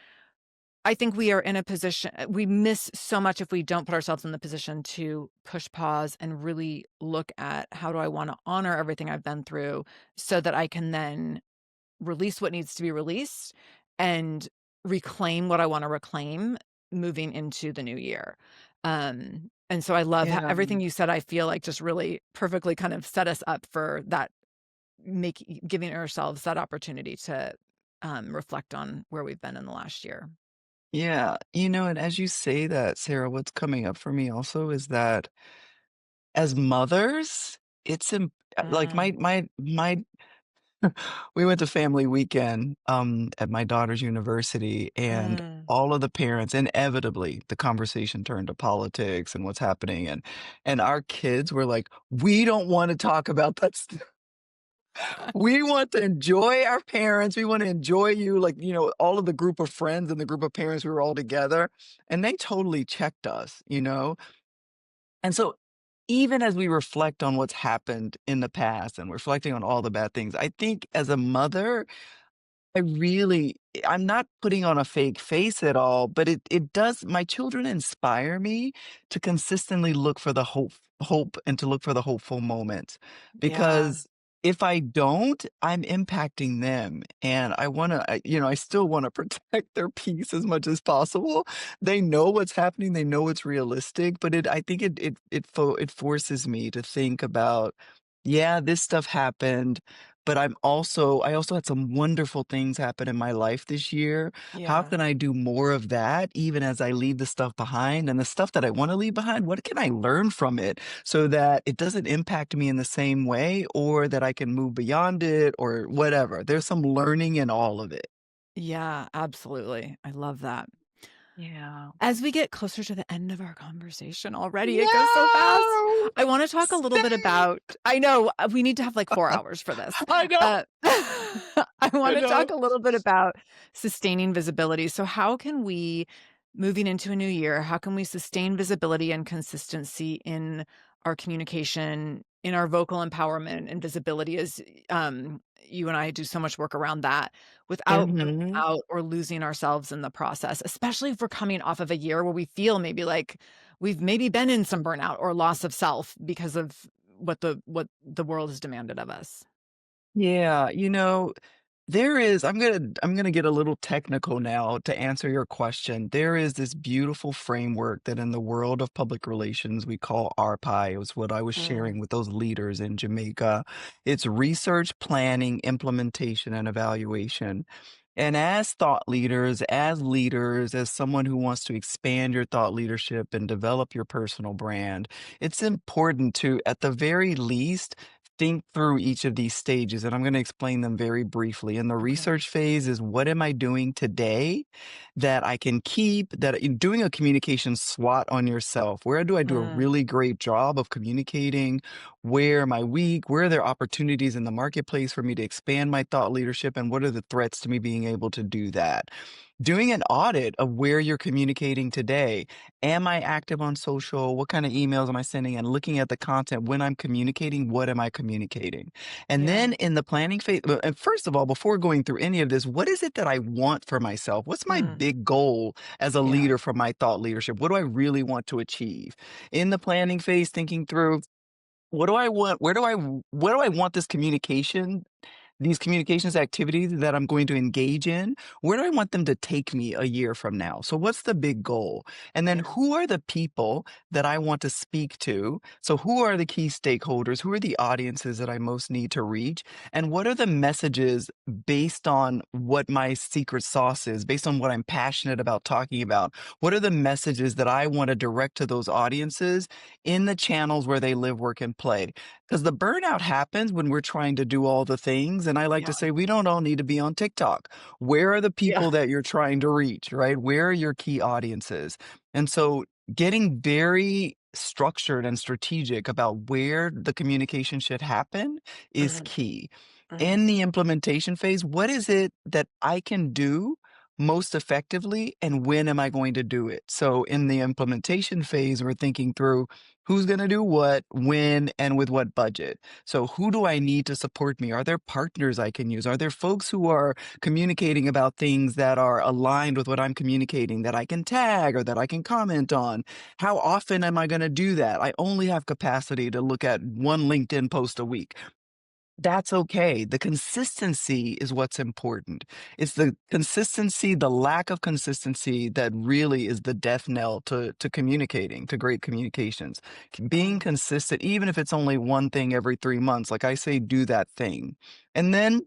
I think we are in a position we miss so much if we don't put ourselves in the position to push pause and really look at how do I wanna honor everything I've been through so that I can then release what needs to be released and reclaim what I wanna reclaim moving into the new year. And so I love ho Yeah. everything you said, I feel like just really perfectly kind of set us up for that giving ourselves that opportunity to, reflect on where we've been in the last year. Yeah. And as you say that, Sarah, what's coming up for me also is that as mothers, it's like Mm, my we went to family weekend, at my daughter's university, and mm. all of the parents inevitably, the conversation turned to politics and what's happening, and our kids were like, "We don't wanna talk about that st we want to enjoy our parents, we wanna enjoy you," like, all of the group of friends and the group of parents, we were all together, and they totally checked us, you know? And so, even as we reflect on what's happened in the past and reflecting on all the bad things, I think as a mother, I'm not putting on a fake face at all, but it does my children inspire me to consistently look for the hope and to look for the hopeful moments, Yeah, because if I don't, I'm impacting them, and I still wanna protect their peace as much as possible. They know what's happening, they know it's realistic, but I think it forces me to think about, "Yeah, this stuff happened, but I also had some wonderful things happen in my life this year. How yeah. can I do more of that even as I leave the stuff behind? And the stuff that I wanna leave behind, what can I learn from it so that it doesn't impact me in the same way or that I can move beyond it or whatever?" There's some learning in all of it. Yeah, absolutely. I love that. Yeah. As we get closer to the end of our conversation already, it goes so fast. No! I wanna talk a little bit Same! about I know, we need to have, like, 4 hours for this. I know, I I wanna know. talk a little bit about sustaining visibility. So how can we, moving into a new year, how can we sustain visibility and consistency in our communication, in our vocal empowerment and visibility as, you and I do so much work around that without Mhm. out or losing ourselves in the process, especially if we're coming off of a year where we feel maybe like we've maybe been in some burnout or loss of self because of what the world has demanded of us. Yeah, I'm gonna get a little technical now to answer your question. There is this beautiful framework that in the world of public relations we call RPI. It was what I was Mm, sharing with those leaders in Jamaica. It's research, planning, implementation, and evaluation. And as thought leaders, as someone who wants to expand your thought leadership and develop your personal brand, it's important to, at the very least, think through each of these stages, and I'm going to explain them very briefly. In the Okay. research phase is what am I doing today that I can keep, that in doing a communication SWOT on yourself. Where do I do a Mm, really great job of communicating? Where am I weak? Where are there opportunities in the marketplace for me to expand my thought leadership? And what are the threats to me being able to do that? Doing an audit of where you're communicating today. Am I active on social? What kind of emails am I sending? And looking at the content when I'm communicating, what am I communicating? And yeah. then in the planning phase, well, and first of all, before going through any of this, what is it that I want for myself? What's my Mm, big goal as a yeah. leader for my thought leadership? What do I really want to achieve? In the planning phase, thinking through what do I want? Where do I want this communication, these communications activities that I'm going to engage in, where do I want them to take me a year from now? So what's the big goal? And then Yeah. who are the people that I want to speak to? So who are the key stakeholders? Who are the audiences that I most need to reach? And what are the messages based on what my secret sauce is, based on what I'm passionate about talking about? What are the messages that I want to direct to those audiences in the channels where they live, work, and play? Because the burnout happens when we're trying to do all the things. And I like Yeah. to say, we don't all need to be on TikTok. Where are the Yeah. people that you're trying to reach, right? Where are your key audiences? And so getting very structured and strategic about where the communication should happen is Mhm, key. mhm. In the implementation phase, what is it that I can do most effectively and when am I going to do it? So in the implementation phase, we're thinking through who's going to do what, when, and with what budget. So who do I need to support me? Are there partners I can use? Are there folks who are communicating about things that are aligned with what I'm communicating that I can tag or that I can comment on? How often am I going to do that? I only have capacity to look at one LinkedIn post a week. That's okay. The consistency is what's important. It's the consistency, the lack of consistency that really is the death knell to communicating, to great communications. Being Mhm. consistent, even if it's only one thing every 3 months, like I say, do that thing. And then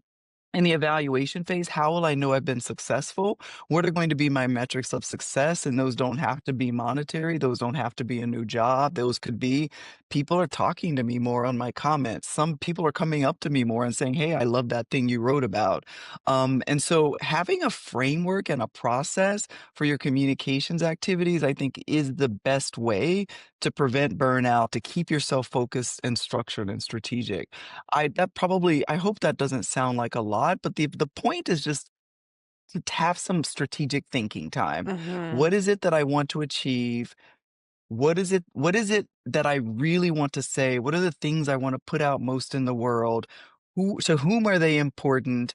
in the evaluation phase, how will I know I've been successful? What are going to be my metrics of success? And those don't have to be monetary. Those don't have to be a new job. Those could be people are talking to me more on my comments. Some people are coming up to me more and saying, "Hey, I love that thing you wrote about." And so having a framework and a process for your communications activities, I think, is the best way to prevent burnout, to keep yourself focused and structured and strategic. I hope that doesn't sound like a lot, but the point is just to have some strategic thinking time. Mhm. What is it that I want to achieve? What is it that I really want to say? What are the things I want to put out most in the world? To whom are they important?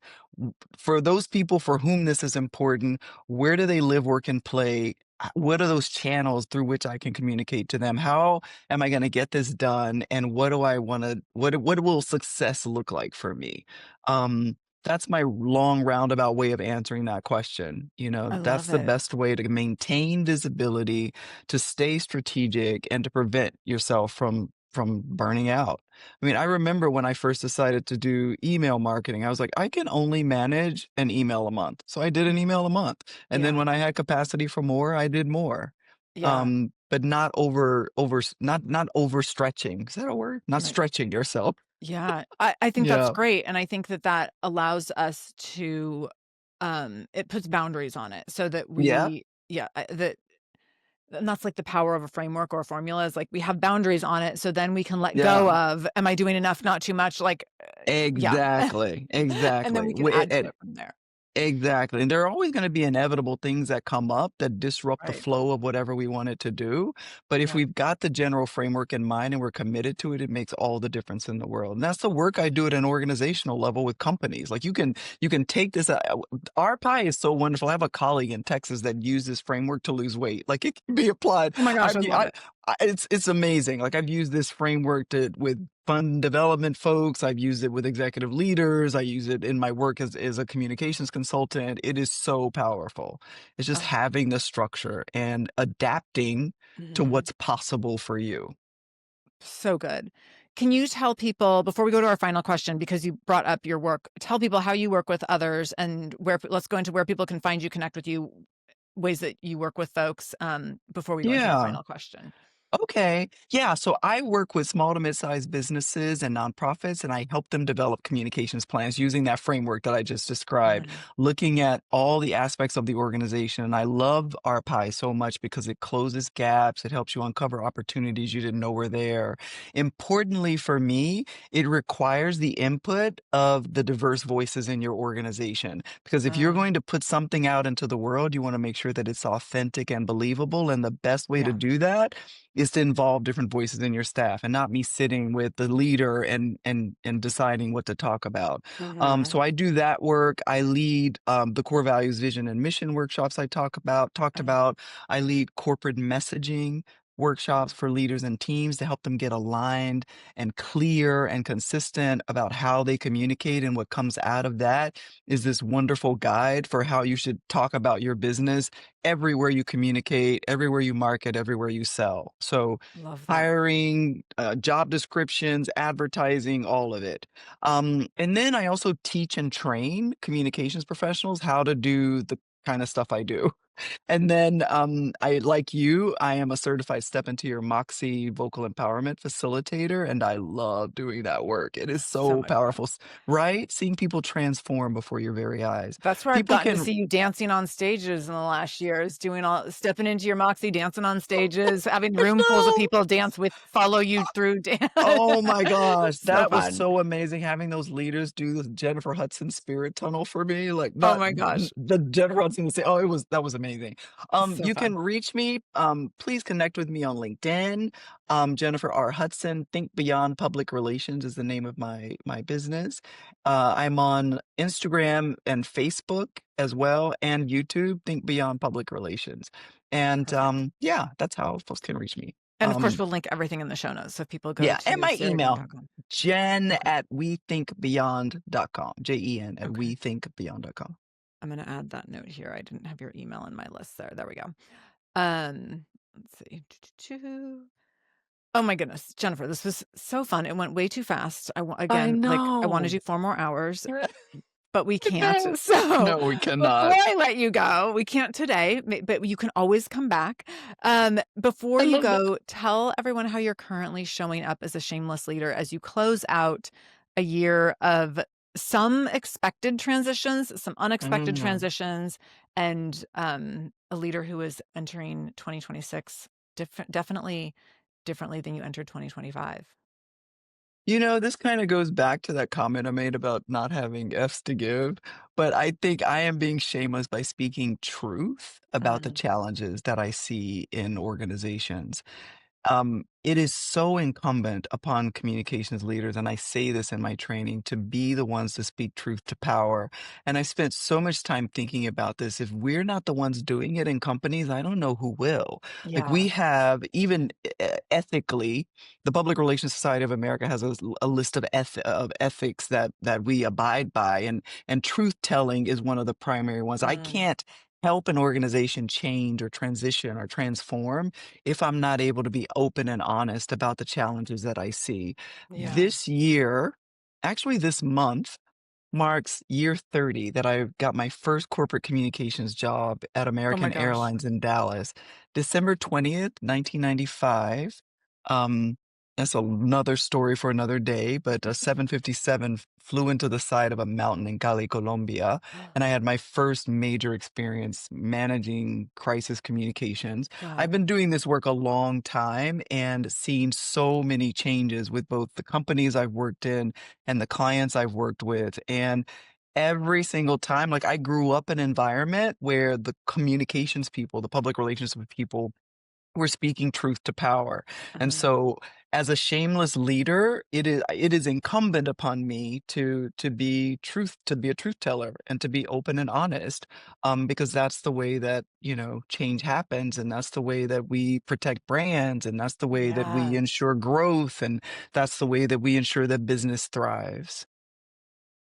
For those people for whom this is important, where do they live, work, and play? What are those channels through which I can communicate to them? How am I going to get this done? And what do I want to? What will success look like for me? That's my long roundabout way of answering that question. I That's love the it. best way to maintain visibility, to stay strategic, and to prevent yourself from burning out. I mean, I remember when I first decided to do email marketing, I was like, I can only manage an email a month. So I did an Mm, email a month. And then yeah. when I had capacity for more, I did more. Yeah. But not not overstretching. Is that a word? Not Right. stretching yourself. Yeah. I think that's Yeah. great, and I think that that allows us to, it puts boundaries on it so that Yeah. we yeah, that and that's like the power of a framework or a formula is like we have boundaries on it so then we can let go Yeah. of, "Am I doing enough? Not too much?" Like, yeah. Exactly. And then Exactly. we can add to it from there. Exactly, and there are always gonna be inevitable things that come up that disrupt the Right. flow of whatever we want it to do, but if Yeah. we've got the general framework in mind and we're committed to it, it makes all the difference in the world, and that's the work I do at an organizational level with companies. Like, you can take this, our pie is so wonderful. I have a colleague in Texas that used this framework to lose weight. Like, it can be applied. Oh my gosh, I've I u love it. it's amazing. Like, I've used this framework to with fund development folks. I've used it with executive leaders. I use it in my work as a communications consultant. It is so powerful. It's just Oh, having the structure and adapting to mhm. what's possible for you. So good. Can you tell people before we go to our final question, because you brought up your work, tell people how you work with others and where let's go into where people can find you, connect with you, ways that you work with folks, before we go into our Yeah. final question. Okay. Yeah. So I work with small to mid-sized businesses and nonprofits, and I help them develop communications plans using that framework that I just described, Mhm. looking at all the aspects of the organization. And I love our pie so much because it closes gaps. It helps you uncover opportunities you didn't know were there. Importantly for me, it requires the input of the diverse voices in your organization. Because if you're Mm, going to put something out into the world, you want to make sure that it's authentic and believable. And the best way to yeah. do that is to involve different voices in your staff and not me sitting with the leader and deciding what to talk about. Mhm. So I do that work. I lead the core values, vision, and mission workshops I talked Mhm. about. I lead corporate messaging workshops for leaders and teams to help them get aligned and clear and consistent about how they communicate. And what comes out of that is this wonderful guide for how you should talk about your business everywhere you communicate, everywhere you market, everywhere you sell. So Love that. hiring, job descriptions, advertising, all of it. And then I also teach and train communications professionals how to do the kind of stuff I do. And then, I like you, I am a certified Step Into Your Moxie vocal empowerment facilitator, and I love doing that work. It is So so much fun. powerful, right? Seeing people transform before your very eyes. That's where I've People gotten to can see you dancing on stages in the last years, doing all stepping into your moxie, dancing on stages, having I roomfuls of know. people dance with follow you through dan Oh my gosh, So that was fun. so amazing having those leaders do the Jennifer Hudson spirit tunnel for me, like, Oh not my gosh. the Jennifer Hudson say, oh, it was that was amazing. So You fun. can reach me, please connect with me on LinkedIn, Jennifer R. Hudson. Think Beyond Public Relations is the name of my business. I'm on Instagram and Facebook as well, and YouTube, Think Beyond Public Relations. And, Perfect. yeah, that's how folks can reach me. And of course, Um we'll link everything in the show notes. So if people go yeah, to and my email, sarahdean.com. jen Okay. at wethinkbeyond.com, Jen at Okay. wethinkbeyond.com. I'm gonna add that note here. I didn't have your email in my list there. There we go. Let's see. Oh my goodness, Jennifer, this was so fun. It went way too fast. I Again, like I want to know. do 4 more hours, but we can't. No. So No, we before cannot. I let you go, we can't today, but you can always come back. Before I you love that. go, tell everyone how you're currently showing up as a shameless leader as you close out a year of some expected transitions, some unexpected Mm. transitions, and a leader who is entering 2026 definitely differently than you entered 2025. You know, this kinda goes back to that comment I made about not having F's to give, but I think I am being shameless by speaking truth about the Mm, challenges that I see in organizations. It is so incumbent upon communications leaders, and I say this in my training, to be the ones to speak truth to power. And I spent so much time thinking about this. If we're not the ones doing it in companies, I don't know who will. Like we yeah. have, even ethically, the Public Relations Society of America has a list of ethics that we abide by, and truth telling is one of the primary ones. I Mm, can't help an organization change or transition or transform if I'm not able to be open and honest about the challenges that I see. yeah. This year, actually this month, marks year 30 that I got my first corporate communications job at Oh my American gosh. Airlines in Dallas. December 20th, 1995. Um, that's another story for another day, but a 757 flew into the side of a mountain in Cali, Colombia, and I had my first major experience managing crisis communications. I've God. been doing this work a long time and seen so many changes with both the companies I've worked in and the clients I've worked with. And every single time, like I grew up in an environment where the communications people, the public relations people were speaking truth to power. And Mhm. so as a shameless leader, it is incumbent upon me to be a truth teller and to be open and honest, because that's the way that, change happens, and that's the way that we protect brands, and that's the way that we Yeah. ensure growth, and that's the way that we ensure that business thrives.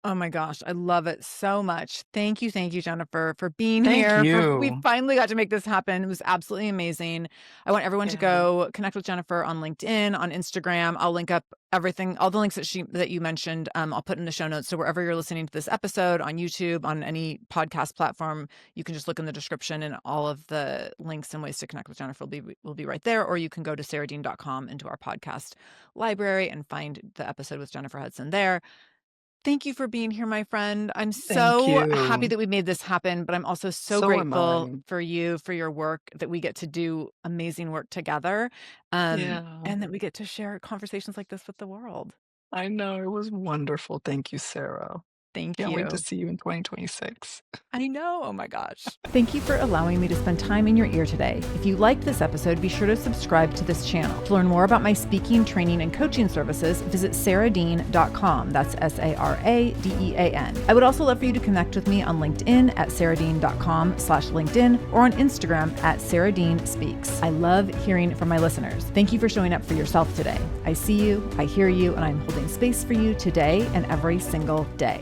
Oh my gosh, I love it so much. Thank you, Jennifer, for being Thank here. We you. finally got to make this happen. It was absolutely amazing. I want everyone to Yeah. go connect with Jennifer on LinkedIn, on Instagram. I'll link up everything, all the links that you mentioned. I'll put in the show notes. So wherever you're listening to this episode, on YouTube, on any podcast platform, you can just look in the description, and all of the links and ways to connect with Jennifer will be right there. Or you can go to sarahdean.com into our podcast library and find the episode with Jennifer Hudson there. Thank you for being here, my friend. I'm Thank so happy you. that we made this happen, but I'm also so So am grateful I. for you, for your work, that we get to do amazing work together, Yeah. and that we get to share conversations like this with the world. I know. It was wonderful. Thank you, Sarah. Thank Can't wait to you. see you in 2026. I know. Oh my gosh. Thank you for allowing me to spend time in your ear today. If you liked this episode, be sure to subscribe to this channel. To learn more about my speaking, training, and coaching services, visit sarahdean.com. That's SARADEAN. I would also love for you to connect with me on LinkedIn at sarahdean.com/LinkedIn or on Instagram at sarahdeanspeaks. I love hearing from my listeners. Thank you for showing up for yourself today. I see you, I hear you, and I'm holding space for you today and every single day.